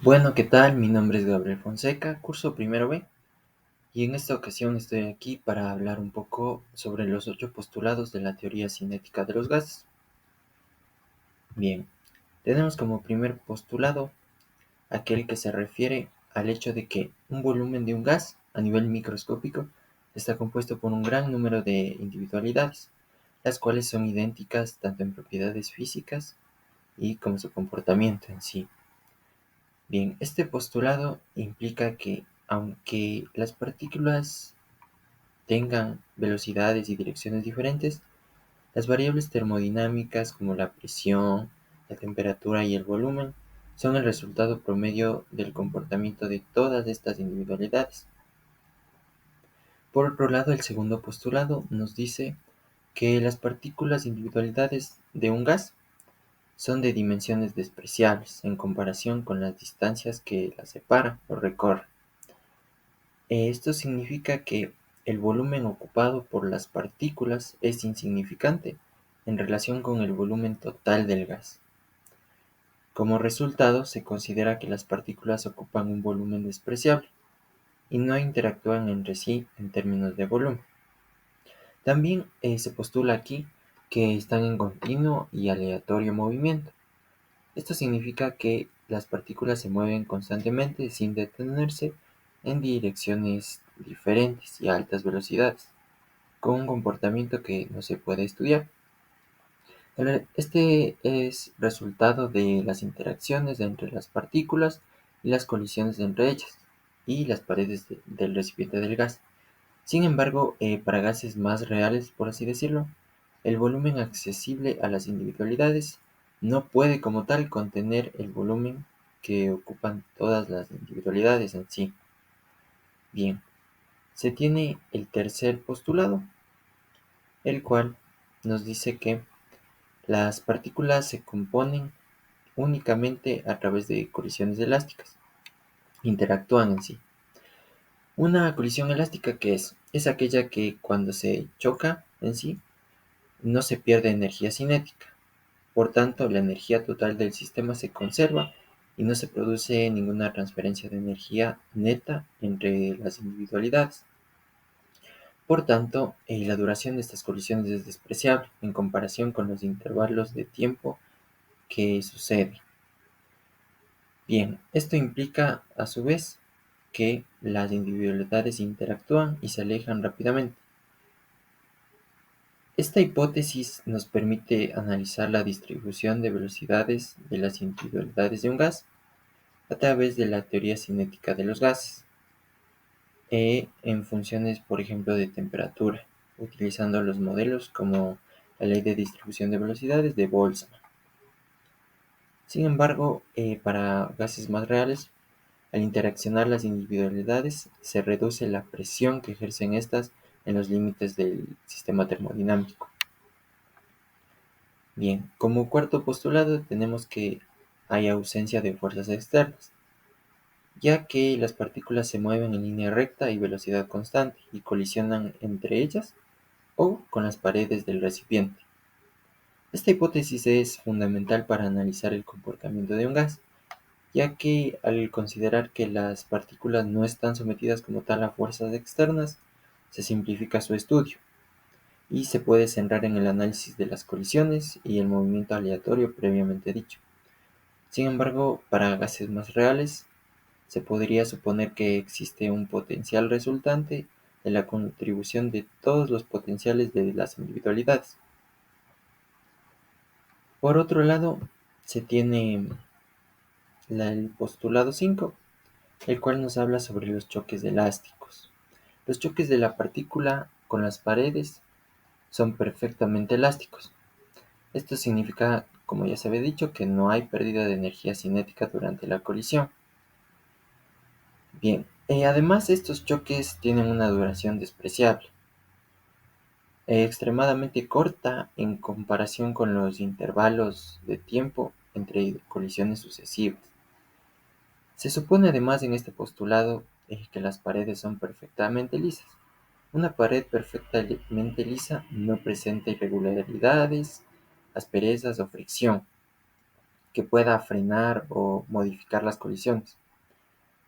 Bueno, ¿qué tal? Mi nombre es Gabriel Fonseca, curso primero B, y en esta ocasión estoy aquí para hablar un poco sobre los 8 postulados de la teoría cinética de los gases. Bien, tenemos como primer postulado aquel que se refiere al hecho de que un volumen de un gas a nivel microscópico está compuesto por un gran número de individualidades, las cuales son idénticas tanto en propiedades físicas y como su comportamiento en sí. Bien, este postulado implica que aunque las partículas tengan velocidades y direcciones diferentes, las variables termodinámicas como la presión, la temperatura y el volumen son el resultado promedio del comportamiento de todas estas individualidades. Por otro lado, el segundo postulado nos dice que las partículas individualidades de un gas son de dimensiones despreciables en comparación con las distancias que las separan o recorren. Esto significa que el volumen ocupado por las partículas es insignificante en relación con el volumen total del gas. Como resultado, se considera que las partículas ocupan un volumen despreciable y no interactúan entre sí en términos de volumen. También se postula aquí que están en continuo y aleatorio movimiento. Esto significa que las partículas se mueven constantemente sin detenerse en direcciones diferentes y a altas velocidades, con un comportamiento que no se puede estudiar. Este es resultado de las interacciones entre las partículas y las colisiones entre ellas y las paredes del recipiente del gas. Sin embargo, para gases más reales, por así decirlo, el volumen accesible a las individualidades no puede como tal contener el volumen que ocupan todas las individualidades en sí. Bien, se tiene el tercer postulado, el cual nos dice que las partículas se componen únicamente a través de colisiones elásticas, interactúan en sí. Una colisión elástica, ¿qué es? Es aquella que cuando se choca en sí, no se pierde energía cinética. Por tanto, la energía total del sistema se conserva y no se produce ninguna transferencia de energía neta entre las individualidades. Por tanto, la duración de estas colisiones es despreciable en comparación con los intervalos de tiempo que sucede. Bien, esto implica a su vez que las individualidades interactúan y se alejan rápidamente. Esta hipótesis nos permite analizar la distribución de velocidades de las individualidades de un gas a través de la teoría cinética de los gases, en funciones, por ejemplo, de temperatura, utilizando los modelos como la ley de distribución de velocidades de Boltzmann. Sin embargo, para gases más reales, al interaccionar las individualidades, se reduce la presión que ejercen estas en los límites del sistema termodinámico. Bien, como cuarto postulado tenemos que hay ausencia de fuerzas externas, ya que las partículas se mueven en línea recta y velocidad constante y colisionan entre ellas o con las paredes del recipiente. Esta hipótesis es fundamental para analizar el comportamiento de un gas, ya que al considerar que las partículas no están sometidas como tal a fuerzas externas, se simplifica su estudio y se puede centrar en el análisis de las colisiones y el movimiento aleatorio previamente dicho. Sin embargo, para gases más reales, se podría suponer que existe un potencial resultante de la contribución de todos los potenciales de las individualidades. Por otro lado, se tiene el postulado 5, el cual nos habla sobre los choques elásticos. Los choques de la partícula con las paredes son perfectamente elásticos. Esto significa, como ya se había dicho, que no hay pérdida de energía cinética durante la colisión. Bien, además estos choques tienen una duración despreciable, extremadamente corta en comparación con los intervalos de tiempo entre colisiones sucesivas. Se supone además en este postulado que las paredes son perfectamente lisas. Una pared perfectamente lisa no presenta irregularidades, asperezas o fricción. que pueda frenar o modificar las colisiones.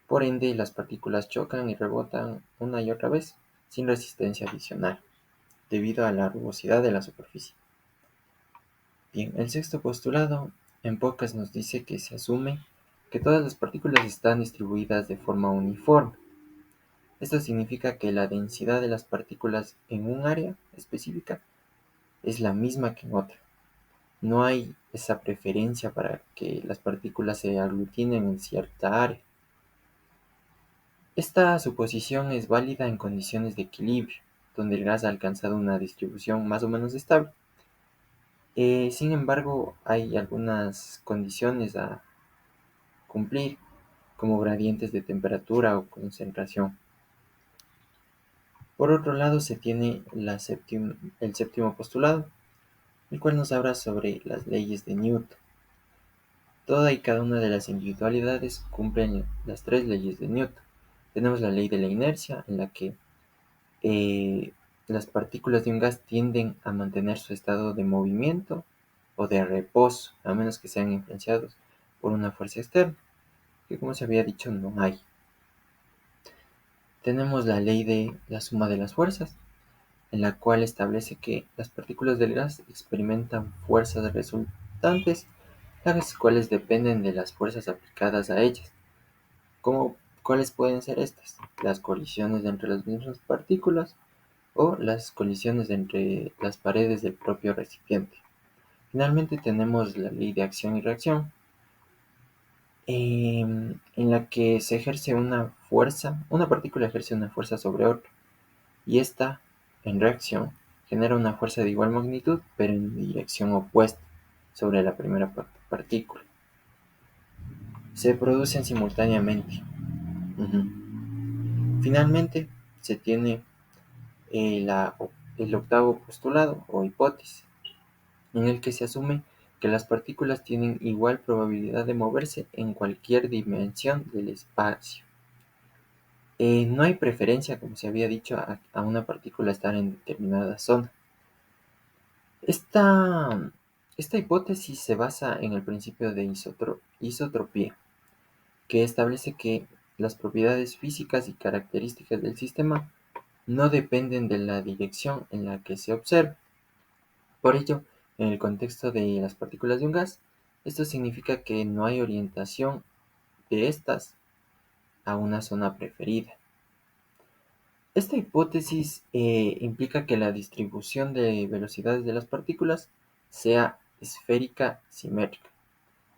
Por ende, las partículas chocan y rebotan una y otra vez, sin resistencia adicional, debido a la rugosidad de la superficie. Bien, el sexto postulado en pocas nos dice que se asume que todas las partículas están distribuidas de forma uniforme. Esto significa que la densidad de las partículas en un área específica es la misma que en otra. No hay esa preferencia para que las partículas se aglutinen en cierta área. Esta suposición es válida en condiciones de equilibrio, donde el gas ha alcanzado una distribución más o menos estable. Sin embargo, hay algunas condiciones a cumplir, como gradientes de temperatura o concentración. Por otro lado, se tiene el séptimo postulado, el cual nos habla sobre las leyes de Newton. Toda y cada una de las individualidades cumplen las tres leyes de Newton. Tenemos la ley de la inercia, en la que eh, las partículas de un gas tienden a mantener su estado de movimiento o de reposo, a menos que sean influenciados por una fuerza externa, que como se había dicho no hay. Tenemos la ley de la suma de las fuerzas, en la cual establece que las partículas del gas experimentan fuerzas resultantes, las cuales dependen de las fuerzas aplicadas a ellas. ¿Cuáles pueden ser estas? Las colisiones entre las mismas partículas o las colisiones entre las paredes del propio recipiente. Finalmente tenemos la ley de acción y reacción, en la que se ejerce una partícula ejerce una fuerza sobre otra, y esta, en reacción, genera una fuerza de igual magnitud, pero en dirección opuesta, sobre la primera partícula. Se producen simultáneamente. Ujú. Finalmente, se tiene el octavo postulado o hipótesis, en el que se asume que las partículas tienen igual probabilidad de moverse en cualquier dimensión del espacio. No hay preferencia, como se había dicho, a una partícula estar en determinada zona. Esta hipótesis se basa en el principio de isotropía, que establece que las propiedades físicas y características del sistema no dependen de la dirección en la que se observa. Por ello, en el contexto de las partículas de un gas, esto significa que no hay orientación de estas a una zona preferida. Esta hipótesis implica que la distribución de velocidades de las partículas sea esférica simétrica.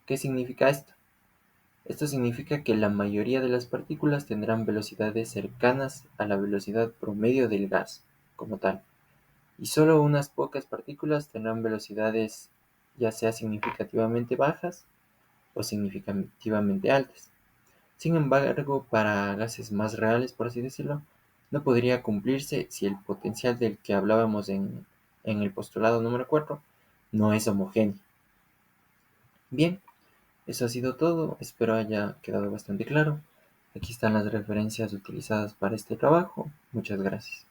¿Qué significa esto? Esto significa que la mayoría de las partículas tendrán velocidades cercanas a la velocidad promedio del gas como tal, y solo unas pocas partículas tendrán velocidades ya sea significativamente bajas o significativamente altas. Sin embargo, para gases más reales, por así decirlo, no podría cumplirse si el potencial del que hablábamos en el postulado número 4 no es homogéneo. Bien, eso ha sido todo, espero haya quedado bastante claro. Aquí están las referencias utilizadas para este trabajo. Muchas gracias.